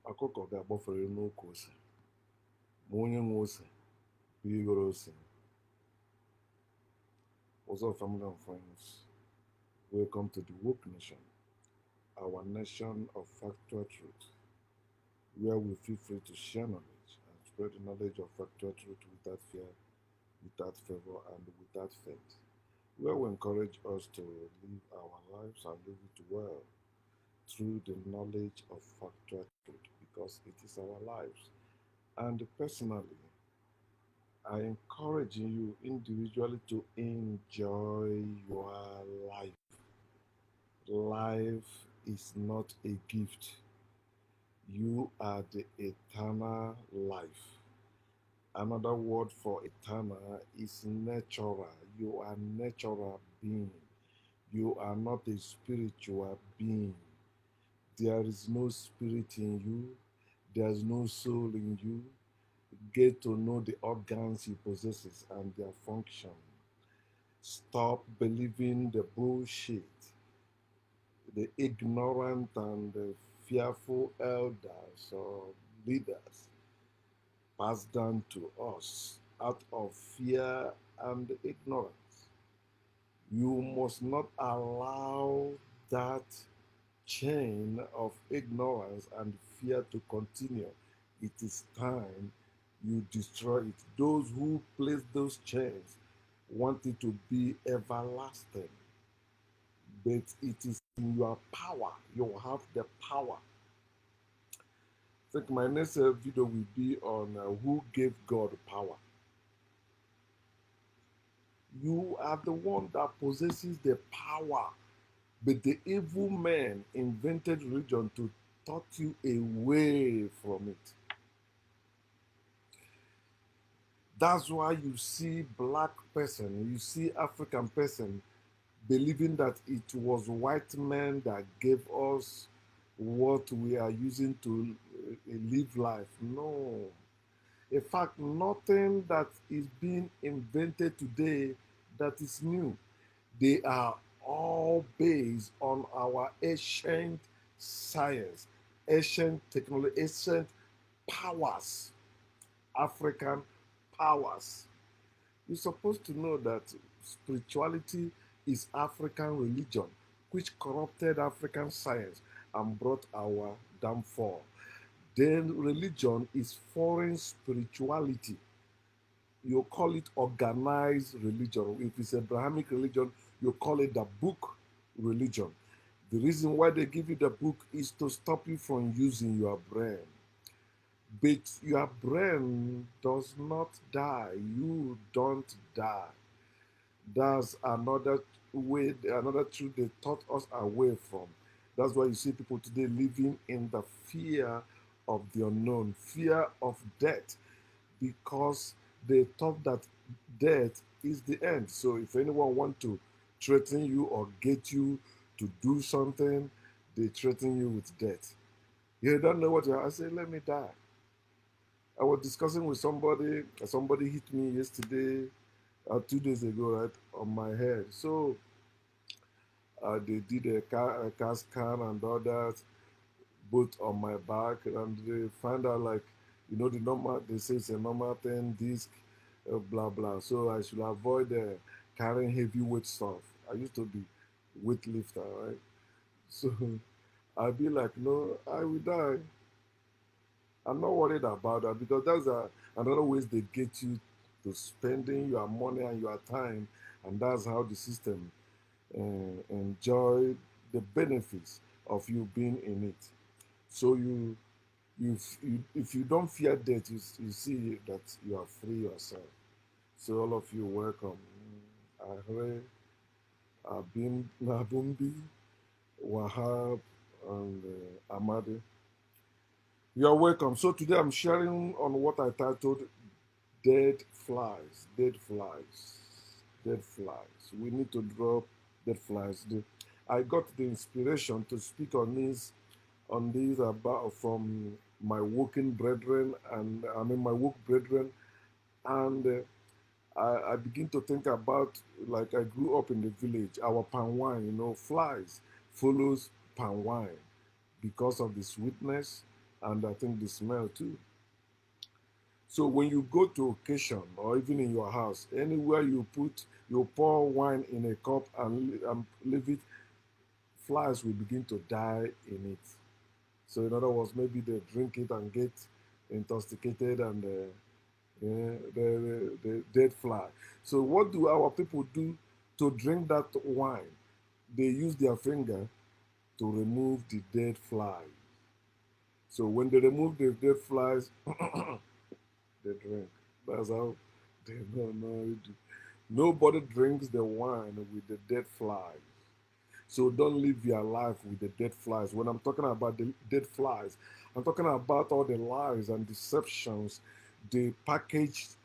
ọkụkọ ga-agbafere n'ukwu ose ma onye nwe ose bụ igoro ose. What's up, family and friends? Welcome to the Woke Nation, our nation of factual truth, where we feel free to share knowledge and spread the knowledge of factual truth without fear, without favor, and without faith. Where we encourage us to live our lives and live it well through the knowledge of factual truth because it is our lives. And personally, I encourage you individually to enjoy your life. Life is not a gift. You are the eternal life. Another word for eternal is natural. You are natural being. You are not a spiritual being. There is no spirit in you. There is no soul in you. Get to know the organs you possess and their function. Stop believing the bullshit the ignorant and the fearful elders or leaders passed down to us out of fear and ignorance. You must not allow that chain of ignorance and fear to continue. It is time you destroy it. Those who place those chains want it to be everlasting, but it is in your power. You have the power. I think my next video will be on who gave God power. You are the one that possesses the power, but the evil man invented religion to turn you away from it. That's why you see black person, you see African person believing that it was white men that gave us what we are using to live life. No. In fact, nothing that is being invented today that is new. They are all based on our ancient science, ancient technology, ancient powers, African powers. You're supposed to know that spirituality is African religion, which corrupted African science and brought our downfall. Then religion is foreign spirituality. You call it organized religion. If it's Abrahamic religion, you call it the book religion. The reason why they give you the book is to stop you from using your brain. But your brain does not die. You don't die. That's another way, another truth they taught us away from. That's why you see people today living in the fear of the unknown, fear of death, because they thought that death is the end. So if anyone want to threaten you or get you to do something, they threaten you with death. You don't know what you are. I say, let me die. I was discussing with somebody hit me yesterday, 2 days ago, right, on my head. So they did a CAT scan and all that, both on my back, and they find out like, the normal, they say it's a normal thing, disc, blah, blah. So I should avoid carrying heavy weight stuff. I used to be weightlifter, right? So I'll be like, no, I will die. I'm not worried about that because that's another ways they get you to spending your money and your time, and that's how the system enjoy the benefits of you being in it. So if you don't fear death, you see that you are free yourself. So all of you, welcome. Ahre, Abim Nabumbi, Wahab, and Amadi. You are welcome. So today I'm sharing on what I titled Dead Flies. Dead Flies. Dead Flies. We need to drop dead flies. I got the inspiration to speak on this about from my working brethren and my work brethren, and I begin to think about, like, I grew up in the village. Our palm wine, flies follows palm wine because of the sweetness, and I think the smell too. So when you go to occasion or even in your house, anywhere you pour wine in a cup and leave it, flies will begin to die in it. So in other words, maybe they drink it and get intoxicated and the dead fly. So what do our people do to drink that wine? They use their finger to remove the dead fly. So when they remove the dead flies, they drink. That's how they know. Nobody drinks the wine with the dead flies. So don't live your life with the dead flies. When I'm talking about the dead flies, I'm talking about all the lies and deceptions they packaged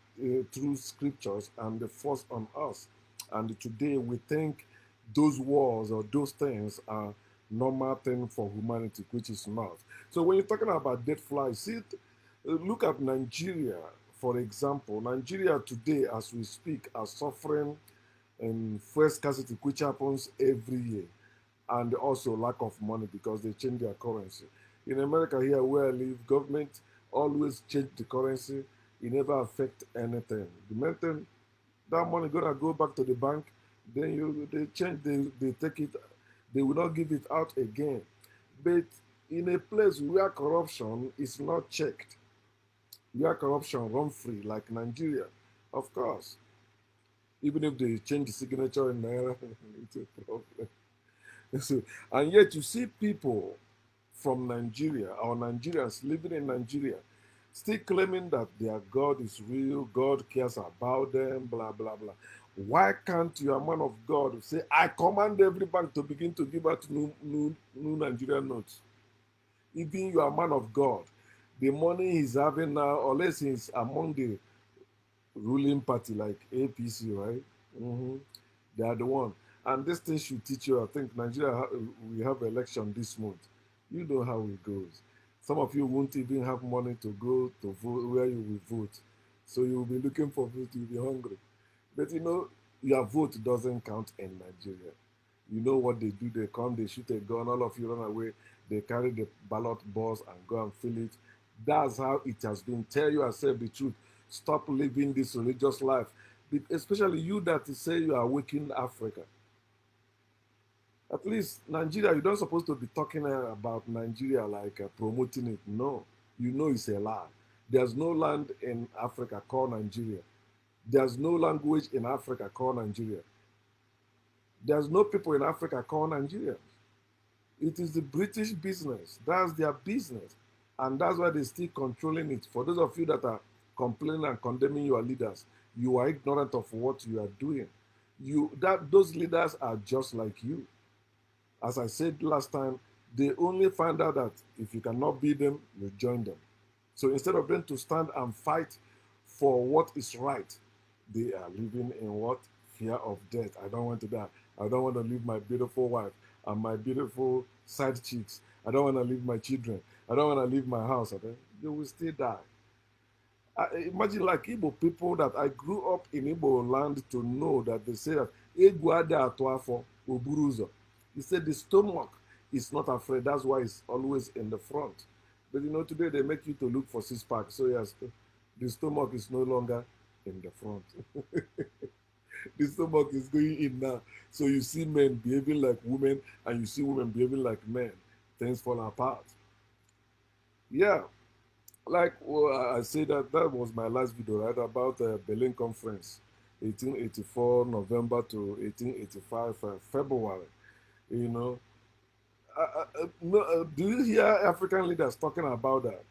through scriptures and they force on us. And today we think those wars or those things are normal thing for humanity, which is not. So when you're talking about dead flies, look at Nigeria, for example. Nigeria today, as we speak, are suffering fuel scarcity, which happens every year, and also lack of money because they change their currency. In America, here where I live, government always change the currency. It never affect anything. The main thing, that money gonna go back to the bank. Then they change, they take it. They will not give it out again. But in a place where corruption is not checked, where corruption run free, like Nigeria, of course, even if they change the signature in Naira, it's a problem. So, and yet you see people from Nigeria or Nigerians living in Nigeria still claiming that their God is real, God cares about them, blah, blah, blah. Why can't you, a man of God, say, I command every bank to begin to give out new Nigerian notes? Even you are a man of God, the money he's having now, unless he's among the ruling party like APC, right? Mm-hmm. They are the one. And this thing should teach you. I think Nigeria, we have election this month. You know how it goes. Some of you won't even have money to go to vote where you will vote. So you will be looking for vote, you'll be hungry. But your vote doesn't count in Nigeria. You know what they do? They come, they shoot a gun, all of you run away, they carry the ballot box and go and fill it. That's how it has been. Tell yourself the truth. Stop living this religious life. Especially you that say you are waking Africa. At least Nigeria, you don't supposed to be talking about Nigeria like promoting it. No, you know it's a lie. There's no land in Africa called Nigeria. There's no language in Africa called Nigeria. There's no people in Africa called Nigeria. It is the British business. That's their business. And that's why they're still controlling it. For those of you that are complaining and condemning your leaders, you are ignorant of what you are doing. Those leaders are just like you. As I said last time, they only find out that if you cannot beat them, you join them. So instead of them to stand and fight for what is right, they are living in what? Fear of death. I don't want to die. I don't want to leave my beautiful wife and my beautiful side chicks. I don't want to leave my children. I don't want to leave my house. They will still die. Imagine like Igbo people that I grew up in Igbo land to know that they say that Egwu ade atụ afọ, oburu ụzọ. He said the stomach is not afraid. That's why it's always in the front. But today they make you to look for six pack. So yes, the stomach is no longer in the front. The stomach is going in now. So you see men behaving like women and you see women behaving like men. Things fall apart. Yeah, like I said that was my last video, right, about Berlin Conference, 1884 November to 1885 February. You know, no, do you hear African leaders talking about that?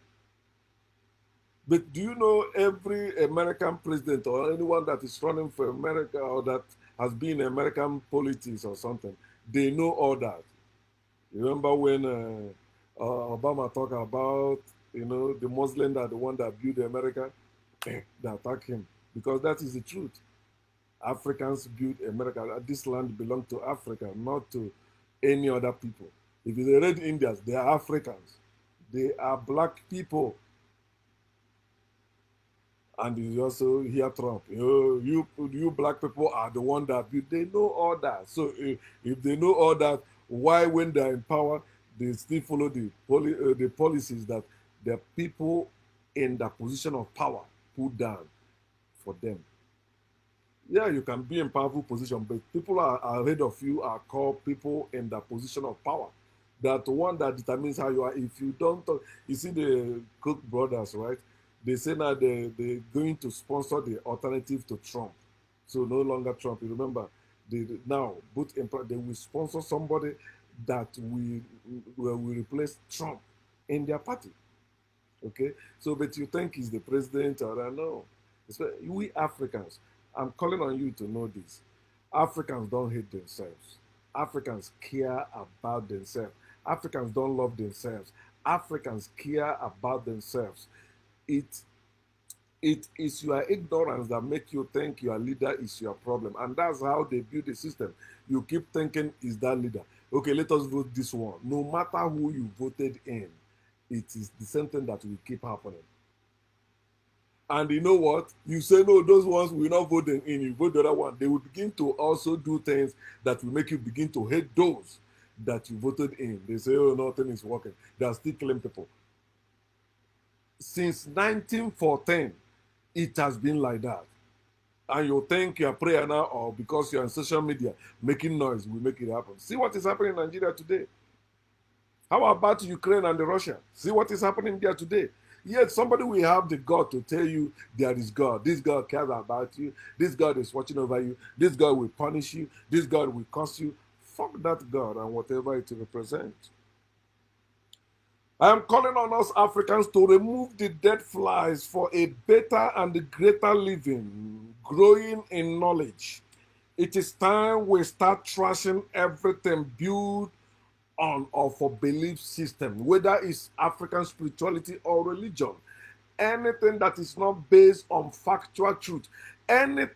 But do you know every American president or anyone that is running for America or that has been in American politics or something, they know all that. Remember when Obama talked about, the Muslim that the one that built America, they attack him because that is the truth. Africans built America. This land belongs to Africa, not to any other people. If you read Indians, they are Africans. They are black people. And you also hear Trump, you black people are the one that built. They know all that. So if they know all that, why when they're in power, they still follow the policies that the people in the position of power put down for them. Yeah, you can be in powerful position, but people are ahead of you are called people in the position of power. That one that determines how you are. If you don't talk, you see the Cook brothers, right? They say now they're going to sponsor the alternative to Trump. So no longer Trump. You remember, now both they will sponsor somebody that will replace Trump in their party. Okay, so but you think he's the president or no? We Africans, I'm calling on you to know this. Africans don't hate themselves. Africans care about themselves. Africans don't love themselves. Africans care about themselves. It it is your ignorance that make you think your leader is your problem, and that's how they build the system. You keep thinking is that leader. Okay, let us vote this one. No matter who you voted in, it is the same thing that will keep happening. And you know what? You say no, those ones will not vote them in. You vote the other one. They will begin to also do things that will make you begin to hate those that you voted in. They say, oh, nothing is working. They are still killing people. Since 1914, it has been like that. And you think you're prayer now, or because you're on social media making noise, will make it happen. See what is happening in Nigeria today. How about Ukraine and the Russia? See what is happening there today. Yet somebody will have the God to tell you there is God. This God cares about you. This God is watching over you. This God will punish you. This God will curse you. Fuck that God and whatever it represents. I am calling on us Africans to remove the dead flies for a better and greater living, growing in knowledge. It is time we start trashing everything built on or for belief system, whether it's African spirituality or religion. Anything that is not based on factual truth, any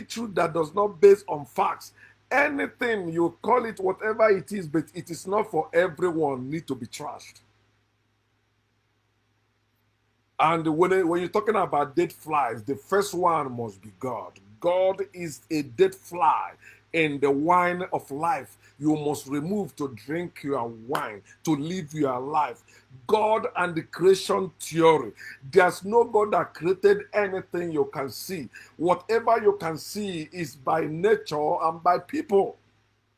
truth that does not based on facts, anything you call it whatever it is, but it is not for everyone, need to be trashed. And when you're talking about dead flies, the first one must be God. God is a dead fly in the wine of life. You must remove to drink your wine, to live your life. God and the creation theory. There's no God that created anything you can see. Whatever you can see is by nature and by people,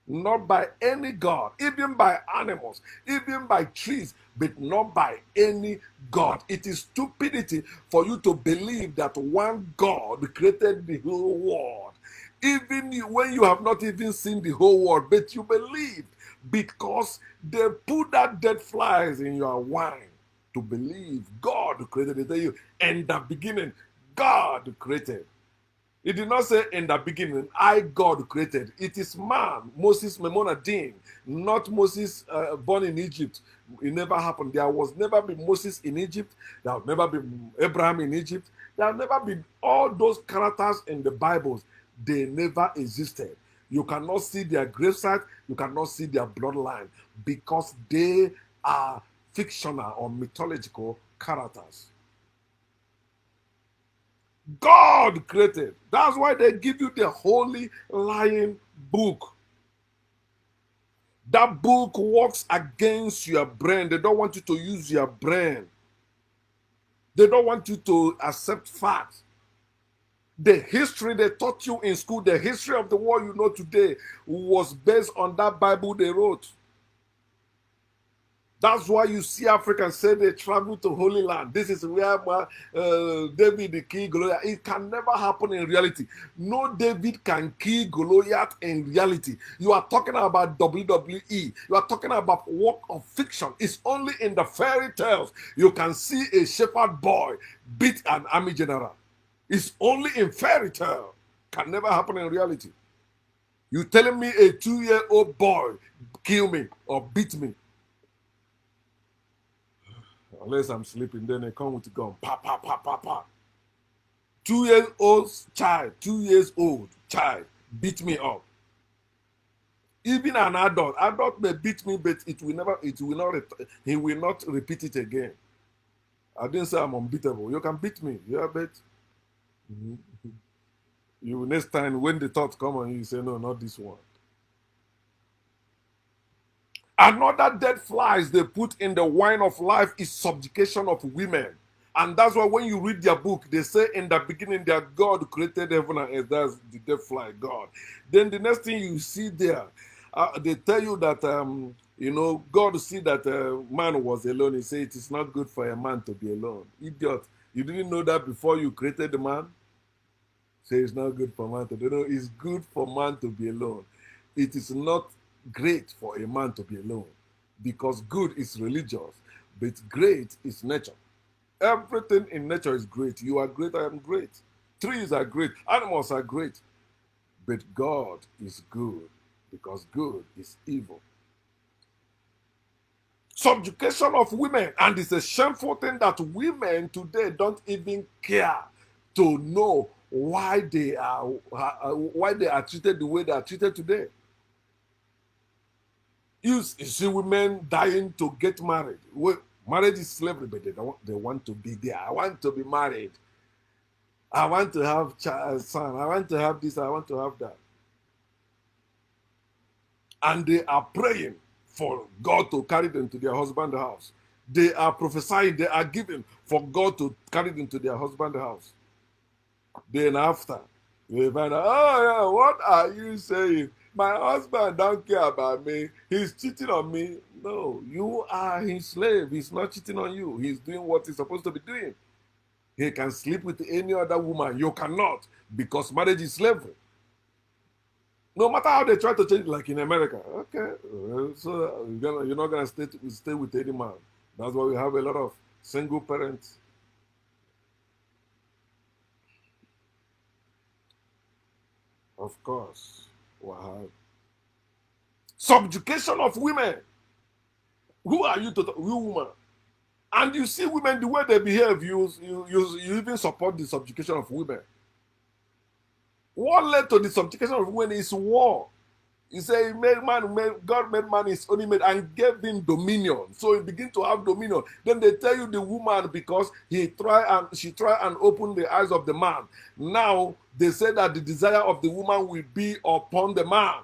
not by any God, even by animals, even by trees, but not by any God. It is stupidity for you to believe that one God created the whole world. Even when you have not even seen the whole world, but you believe because they put that dead flies in your wine to believe God created it. Tell you, in the beginning, God created. It did not say in the beginning, I, God, created. It is man, Moses Memona Dean, not Moses born in Egypt. It never happened. There was never been Moses in Egypt. There have never been Abraham in Egypt. There have never been all those characters in the Bibles. They never existed. You cannot see their gravesite. You cannot see their bloodline because they are fictional or mythological characters. God created. That's why they give you the holy lying book. That book works against your brain. They don't want you to use your brain. They don't want you to accept facts. The history they taught you in school, the history of the world you know today, was based on that Bible they wrote. That's why you see Africans say they travel to Holy Land. This is where David the king Goliath. It can never happen in reality. No David can kill Goliath in reality. You are talking about WWE. You are talking about work of fiction. It's only in the fairy tales you can see a shepherd boy beat an army general. It's only in fairy tale. Can never happen in reality. You telling me a 2-year-old boy kill me or beat me? Unless I'm sleeping, then they come with a gun. Pa, pa, pa, pa, pa. 2 years old child, 2 years old child beat me up. Even an adult may beat me, but he will not repeat it again. I didn't say I'm unbeatable. You can beat me, yeah, but you next time when the thought come on you say no, not this one. Another dead flies they put in the wine of life is subjugation of women. And that's why when you read their book, they say in the beginning that God created heaven and earth. That's the dead fly, God. Then the next thing you see there, they tell you that, God see that man was alone. He said it is not good for a man to be alone. Idiot. You didn't know that before you created the man? Say it's not good for man to be alone. It's good for man to be alone. It is not great for a man to be alone because good is religious, but great is nature. Everything in nature is great. You are great, I am great. Trees are great, animals are great. But God is good because good is evil. Subjugation of women, and it's a shameful thing that women today don't even care to know why they are treated the way they are treated today. You see women dying to get married. Well, marriage is slavery, but they want to be there. I want to be married. I want to have son. I want to have this. I want to have that. And they are praying for God to carry them to their husband's house. They are prophesying. They are giving for God to carry them to their husband's house. Then after, they find out, oh yeah, what are you saying? My husband don't care about me. He's cheating on me. No, you are his slave. He's not cheating on you. He's doing what he's supposed to be doing. He can sleep with any other woman. You cannot, because marriage is slavery. No matter how they try to change, like in America, okay, so you're not gonna stay with any man. That's why we have a lot of single parents. Of course, Wahab. Subjugation of women. Who are you to you woman? And you see women the way they behave, you even support the subjugation of women. What led to the subjugation of women is war. He said, God made man his only made and gave him dominion. So he begin to have dominion. Then they tell you the woman, because she try and open the eyes of the man. Now they say that the desire of the woman will be upon the man.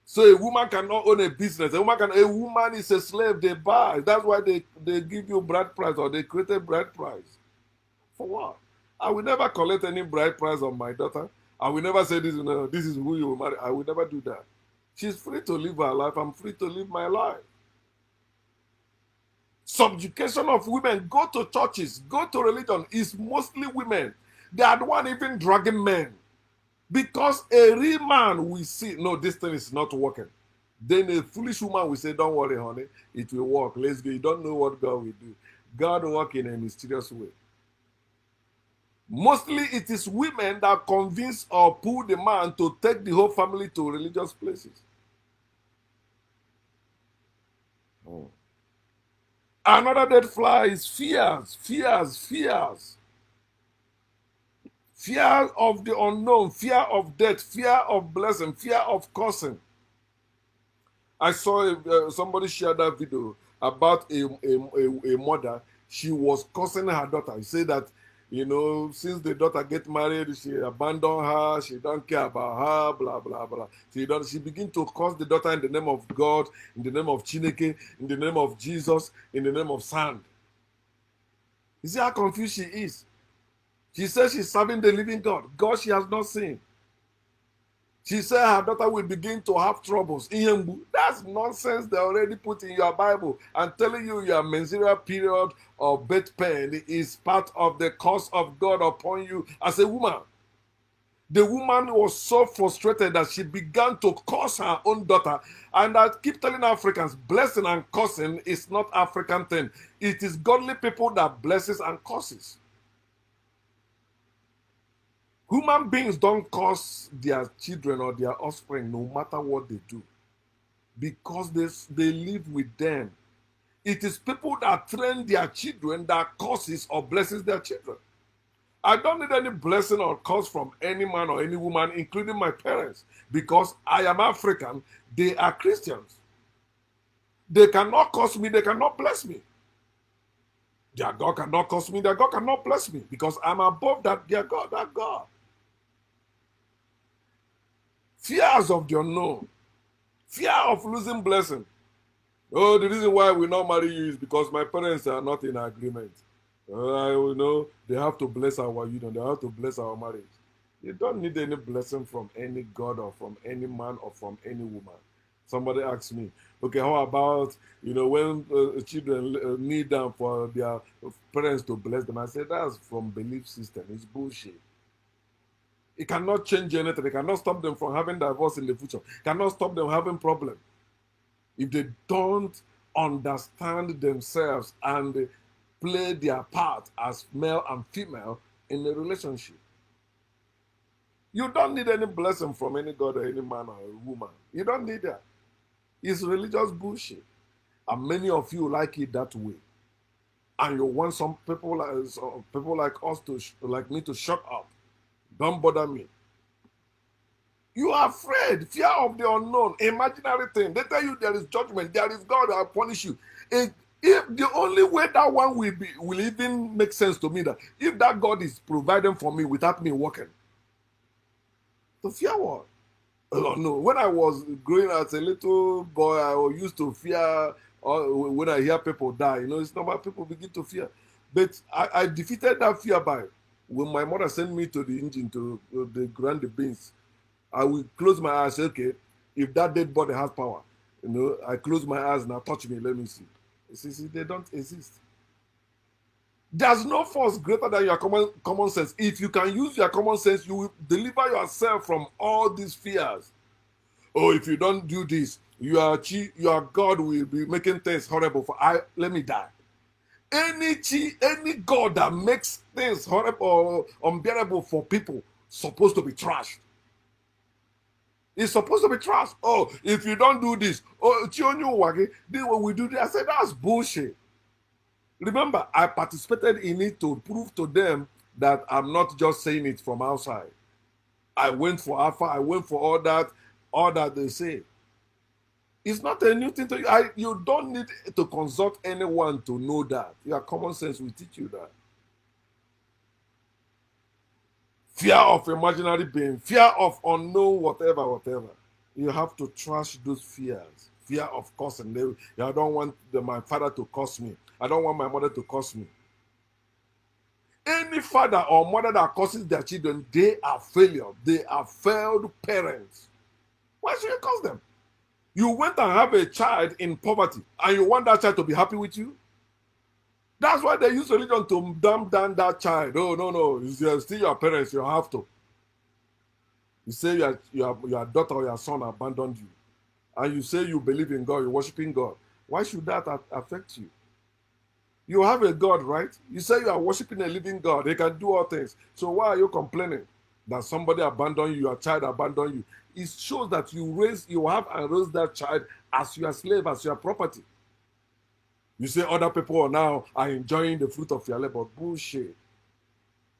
So a woman cannot own a business. A woman is a slave. They buy. That's why they give you bride price, or they created bride price. For what? I will never collect any bride price on my daughter. I will never say this. No, this is who you will marry. I will never do that. She's free to live her life. I'm free to live my life. Subjugation of women. Go to churches. Go to religion. It's mostly women. They are the one even dragging men. Because a real man will see, no, this thing is not working. Then a foolish woman will say, don't worry, honey, it will work. Let's go. You don't know what God will do. God will work in a mysterious way. Mostly it is women that convince or pull the man to take the whole family to religious places. Oh. Another dead fly is fears. Fear of the unknown, fear of death, fear of blessing, fear of cursing. I saw somebody share that video about a mother. She was cursing her daughter. She said that, since the daughter get married, she abandoned her. She don't care about her, blah, blah, blah. She begin to curse the daughter in the name of God, in the name of Chineke, in the name of Jesus, in the name of sand. You see how confused she is? She says she's serving the living God. God she has not seen. She said her daughter will begin to have troubles. That's nonsense they already put in your Bible. I'm telling you, your menstrual period of birth pain is part of the curse of God upon you as a woman. The woman was so frustrated that she began to curse her own daughter. And I keep telling Africans, blessing and cursing is not African thing. It is godly people that blesses and curses. Human beings don't curse their children or their offspring no matter what they do, because they live with them. It is people that train their children that curses or blesses their children. I don't need any blessing or curse from any man or any woman, including my parents, because I am African. They are Christians. They cannot curse me. They cannot bless me. Their God cannot curse me. Their God cannot bless me, because I'm above that. Their God, that God. Fears of the unknown. Fear of losing blessing. Oh, the reason why we not marry you is because my parents are not in agreement. They have to bless our union. They have to bless our marriage. You don't need any blessing from any God or from any man or from any woman. Somebody asked me, okay, how about, when children kneel down for their parents to bless them? I said, that's from belief system. It's bullshit. It cannot change anything. It cannot stop them from having divorce in the future. It cannot stop them having problems if they don't understand themselves and play their part as male and female in a relationship. You don't need any blessing from any God or any man or a woman. You don't need that. It's religious bullshit. And many of you like it that way. And you want some people like us like me to shut up. Don't bother me. You are afraid, fear of the unknown, imaginary thing. They tell you there is judgment, there is God that will punish you. If the only way that one will even make sense to me, that if that God is providing for me without me working, to fear what? Oh no. When I was growing as a little boy, I used to fear when I hear people die. It's normal, people begin to fear. But I defeated that fear by when my mother sent me to the engine to grind the beans. I will close my eyes, say, okay, if that dead body has power, I close my eyes, now touch me, let me see. See, they don't exist. There's no force greater than your common sense. If you can use your common sense, you will deliver yourself from all these fears. Oh, if you don't do this, your God will be making things horrible let me die. Any God that makes things horrible or unbearable for people supposed to be trashed. It's supposed to be trust. Oh, if you don't do this, this what we do this. I said, that's bullshit. Remember, I participated in it to prove to them that I'm not just saying it from outside. I went for Alpha, I went for all that they say. It's not a new thing to you. You don't need to consult anyone to know that. Your common sense will teach you that. Fear of imaginary being, fear of unknown, whatever. You have to trash those fears. Fear of cursing. I don't want my father to curse me. I don't want my mother to curse me. Any father or mother that curses their children, they are failure. They are failed parents. Why should you curse them? You went and have a child in poverty, and you want that child to be happy with you? That's why they use religion to dumb down that child. Oh, no. You're still your parents. You have to. You say your daughter or your son abandoned you. And you say you believe in God, you're worshiping God. Why should that affect you? You have a God, right? You say you are worshiping a living God. He can do all things. So why are you complaining that somebody abandoned you, your child abandoned you? It shows that you have and raised that child as your slave, as your property. You say other people now are enjoying the fruit of your labor. Bullshit.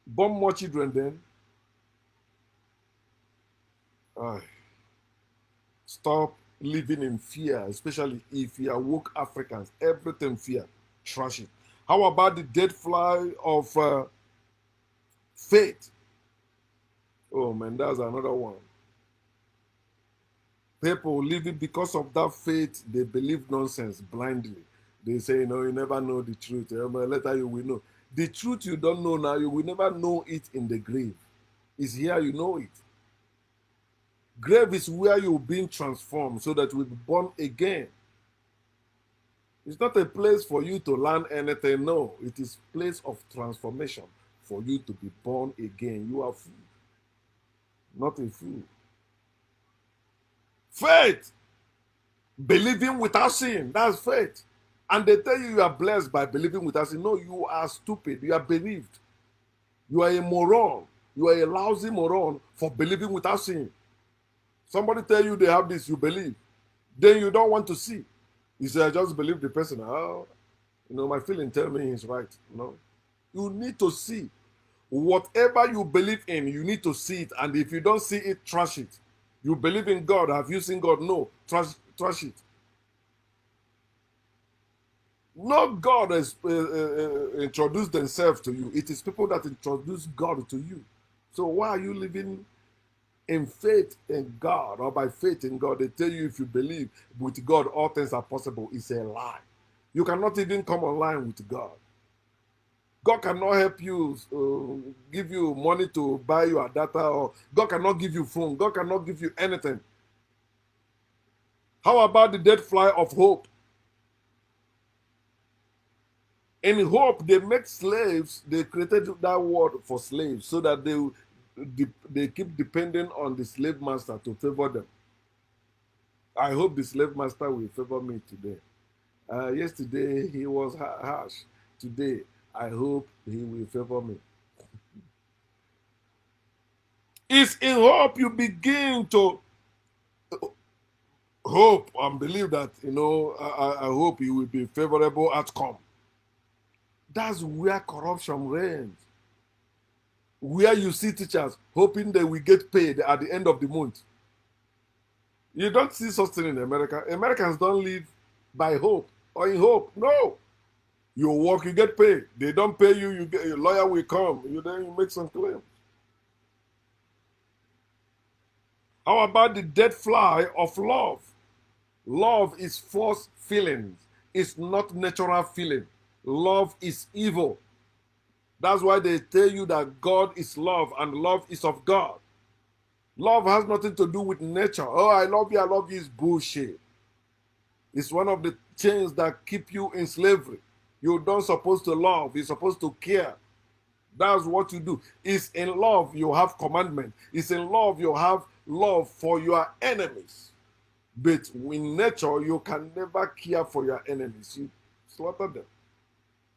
Born more children then. Stop living in fear, especially if you are woke Africans. Everything fear. Trash it. How about the dead fly of faith? Oh man, that's another one. People living because of that faith, they believe nonsense blindly. They say, you never know the truth. Later you will know. The truth you don't know now, you will never know it in the grave. It's here you know it. Grave is where you're being transformed so that you will be born again. It's not a place for you to learn anything. No, it is a place of transformation for you to be born again. You are fool, not a fool. Faith. Believing without seeing. That's faith. And they tell you are blessed by believing without seeing. No, you are stupid. You are bereaved. You are a moron. You are a lousy moron for believing without seeing. Somebody tell you they have this, you believe. Then you don't want to see. You say, I just believe the person. Oh, my feeling tell me he's right. No. You need to see. Whatever you believe in, you need to see it. And if you don't see it, trash it. You believe in God. Have you seen God? No. Trash it. No God has introduced themselves to you. It is people that introduce God to you. So why are you living in faith in God or by faith in God. They tell you if you believe with God, all things are possible. It's a lie. You cannot even come online with God. God cannot help you, give you money to buy your data, or God cannot give you phone. God cannot give you anything. How about the dead fly of hope? In hope, they make slaves. They created that word for slaves so that they keep depending on the slave master to favor them. I hope the slave master will favor me today. Yesterday he was harsh. Today I hope he will favor me. It's in hope you begin to hope and believe that I hope it will be favorable outcome. That's where corruption reigns. Where you see teachers hoping they will get paid at the end of the month. You don't see such thing in America. Americans don't live by hope or in hope. No. You work, you get paid. They don't pay you, you get, your lawyer will come. Then you make some claims. How about the dead fly of love? Love is false feelings. It's not natural feeling. Love is evil. That's why they tell you that God is love and love is of God. Love has nothing to do with nature. Oh, I love you is bullshit. It's one of the chains that keep you in slavery. You don't supposed to love. You're supposed to care. That's what you do. It's in love you have commandment. It's in love you have love for your enemies. But in nature, you can never care for your enemies. You slaughter them.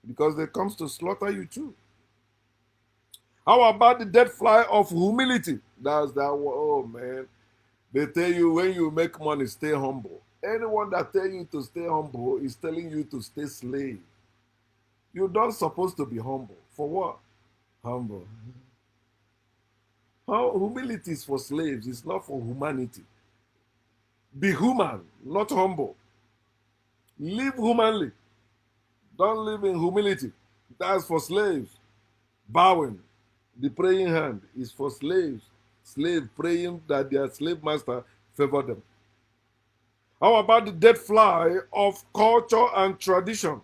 Because they comes to slaughter you too. How about the dead fly of humility? That's that. Oh man, they tell you when you make money, stay humble. Anyone that tell you to stay humble is telling you to stay slave. You don't supposed to be humble. For what? Humble. How humility is for slaves. It's not for humanity. Be human, not humble. Live humanly. Don't live in humility. That's for slaves. Bowing, the praying hand, is for slaves. Slave praying that their slave master favor them. How about the dead fly of culture and tradition?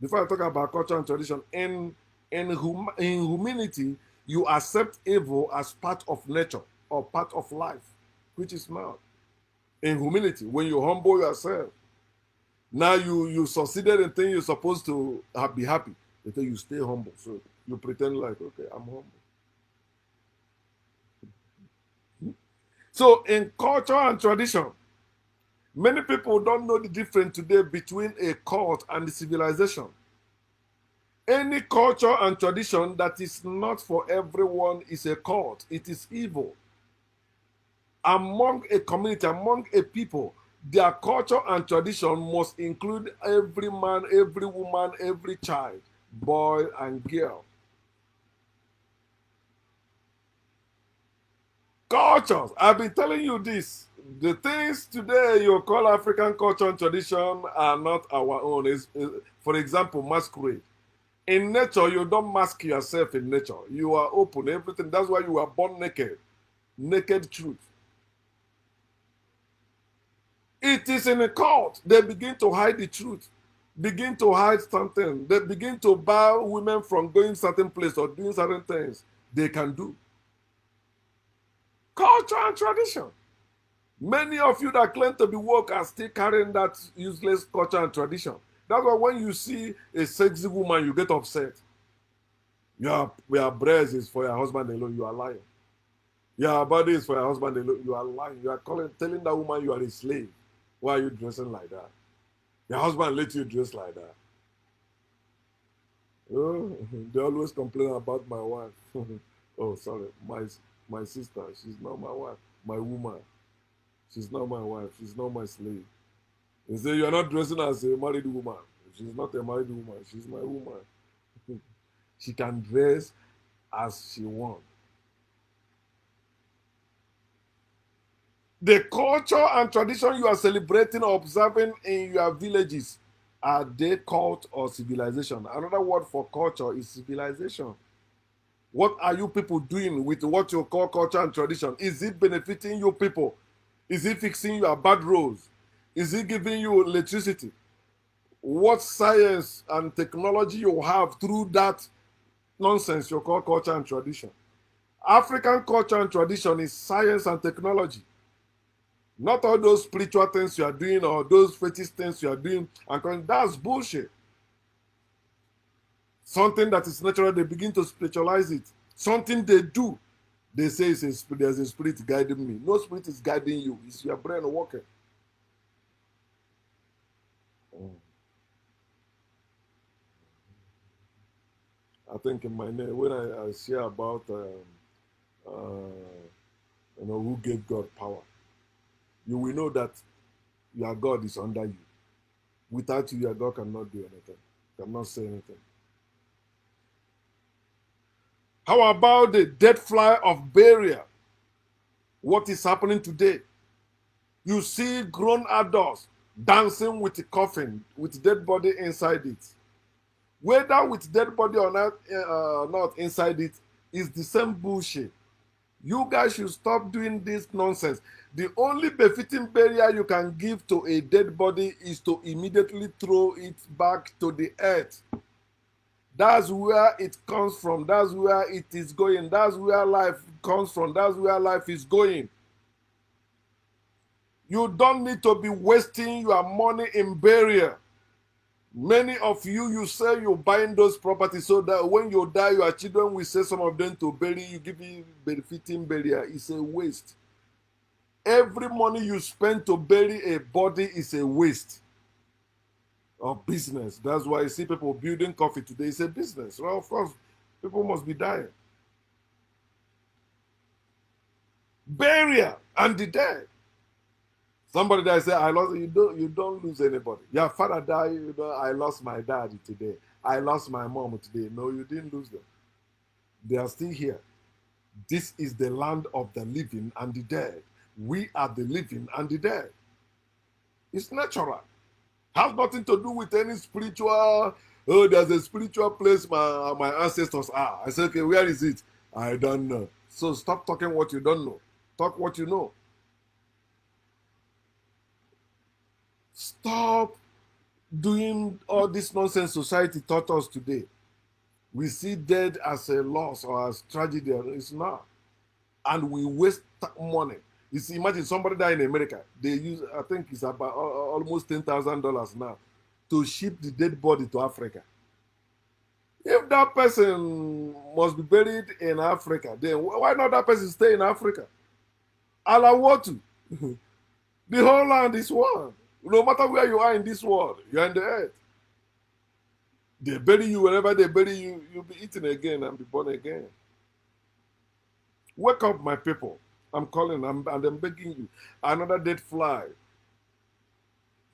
Before I talk about culture and tradition, in humanity, you accept evil as part of nature or part of life, which is not. In humility, when you humble yourself, now you succeeded in things you're supposed to be happy. They tell you stay humble. So you pretend like, okay, I'm humble. So in culture and tradition, many people don't know the difference today between a cult and the civilization. Any culture and tradition that is not for everyone is a cult. It is evil. Among a community, among a people, their culture and tradition must include every man, every woman, every child, boy and girl. Cultures. I've been telling you this. The things today you call African culture and tradition are not our own. For example, masquerade. In nature, you don't mask yourself in nature. You are open, everything. That's why you are born naked. Naked truth. It is in a cult. They begin to hide the truth, begin to hide something. They begin to bar women from going certain place or doing certain things they can do. Culture and tradition. Many of you that claim to be woke are still carrying that useless culture and tradition. That's why when you see a sexy woman, you get upset. Your breast is for your husband alone. You are lying. Your body is for your husband alone. You are lying. You are telling that woman you are a slave. Why are you dressing like that? Your husband let you dress like that. Oh, they always complain about my wife. Oh, sorry, my sister. She's not my wife. My woman. She's not my wife. She's not my slave. They say you're not dressing as a married woman. She's not a married woman. She's my woman. She can dress as she wants. The culture and tradition you are celebrating or observing in your villages, are they cult or civilization? Another word for culture is civilization. What are you people doing with what you call culture and tradition? Is it benefiting you people? Is it fixing your bad roads? Is it giving you electricity? What science and technology you have through that nonsense you call culture and tradition? African culture and tradition is science and technology. Not all those spiritual things you are doing or those fetish things you are doing. And that's bullshit. Something that is natural, they begin to spiritualize it. Something they do, they say there's a spirit guiding me. No spirit is guiding you. It's your brain working. I think in my name, when I share about who gave God power, you will know that your God is under you. Without you, your God cannot do anything, cannot say anything. How about the dead fly of burial? What is happening today? You see grown adults dancing with a coffin, with dead body inside it. Whether with dead body or not inside it, is the same bullshit. You guys should stop doing this nonsense. The only befitting burial you can give to a dead body is to immediately throw it back to the earth. That's where it comes from. That's where it is going. That's where life comes from. That's where life is going. You don't need to be wasting your money in burial. Many of you, you say you're buying those properties so that when you die, your children will say some of them to bury you, give you benefiting burial. It's a waste. Every money you spend to bury a body is a waste of business. That's why you see people building coffee today. It's a business. Well, of course, people must be dying. Burial and the dead. Somebody that say, I lost, you don't lose anybody. Your father died, I lost my dad today. I lost my mom today. No, you didn't lose them. They are still here. This is the land of the living and the dead. We are the living and the dead. It's natural. Has nothing to do with any spiritual, oh, there's a spiritual place my ancestors are. I say, okay, where is it? I don't know. So stop talking what you don't know. Talk what you know. Stop doing all this nonsense society taught us today. We see death as a loss or as tragedy. It's not. And we waste money. You see, imagine somebody die in America. They use, I think it's about almost $10,000 now to ship the dead body to Africa. If that person must be buried in Africa, then why not that person stay in Africa? Alawatu. The whole land is one. No matter where you are in this world, you're in the earth. They bury you wherever they bury you, you'll be eaten again and be born again. Wake up, my people. I'm calling and I'm begging you. Another dead fly.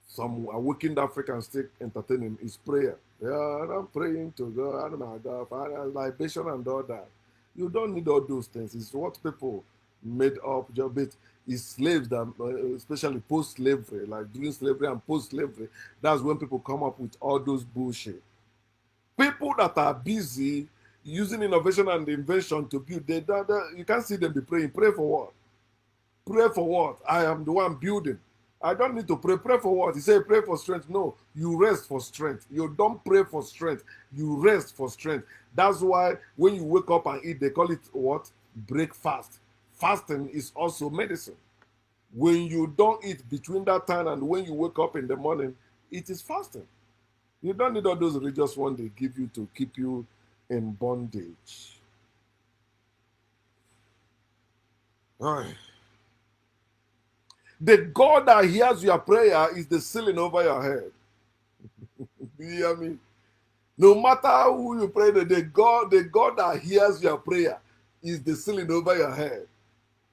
Some awakened Africans take entertaining is prayer. Yeah, I'm praying to God, my God, Father, libation and all that. You don't need all those things. It's what people made up. It's slaves that, especially post-slavery, like during slavery and post-slavery, that's when people come up with all those bullshit. People that are busy using innovation and invention to build, you can't see them be praying. Pray for what? Pray for what? I am the one building. I don't need to pray. Pray for what? He said, pray for strength. No, you rest for strength. You don't pray for strength. You rest for strength. That's why when you wake up and eat, they call it what? Breakfast. Fasting is also medicine. When you don't eat between that time and when you wake up in the morning, it is fasting. You don't need all those religious ones they give you to keep you in bondage. All right. The God that hears your prayer is the ceiling over your head. Do you hear me? No matter who you pray to, the God that hears your prayer is the ceiling over your head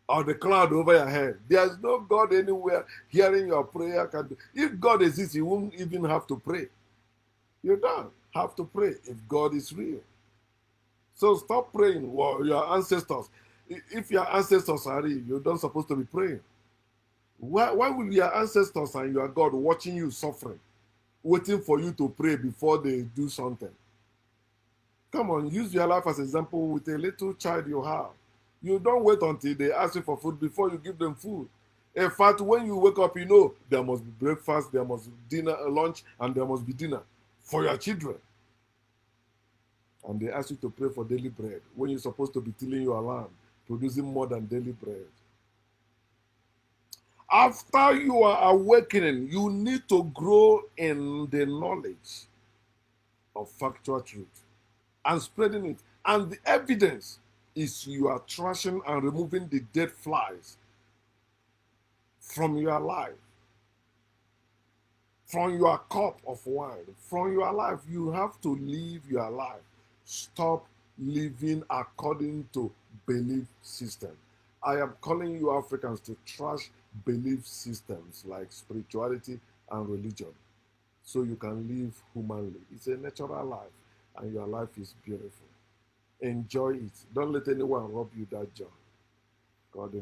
or the cloud over your head. There's no God anywhere hearing your prayer. If God exists, you won't even have to pray. You don't have to pray if God is real. So stop praying. Well, your ancestors, if your ancestors are real, you're not supposed to be praying. Why will your ancestors and your God watching you suffering, waiting for you to pray before they do something? Come on, use your life as an example with a little child you have. You don't wait until they ask you for food before you give them food. In fact, when you wake up, you know there must be breakfast, there must be dinner, lunch, and there must be dinner for your children. And they ask you to pray for daily bread when you're supposed to be tilling your land, producing more than daily bread. After you are awakening, you need to grow in the knowledge of factual truth and spreading it. And the evidence is you are trashing and removing the dead flies from your life, from your cup of wine, from your life. You have to live your life. Stop living according to belief system. I am calling you Africans to trash belief systems like spirituality and religion so you can live humanly. It's a natural life and your life is beautiful. Enjoy it. Don't let anyone rob you that joy. God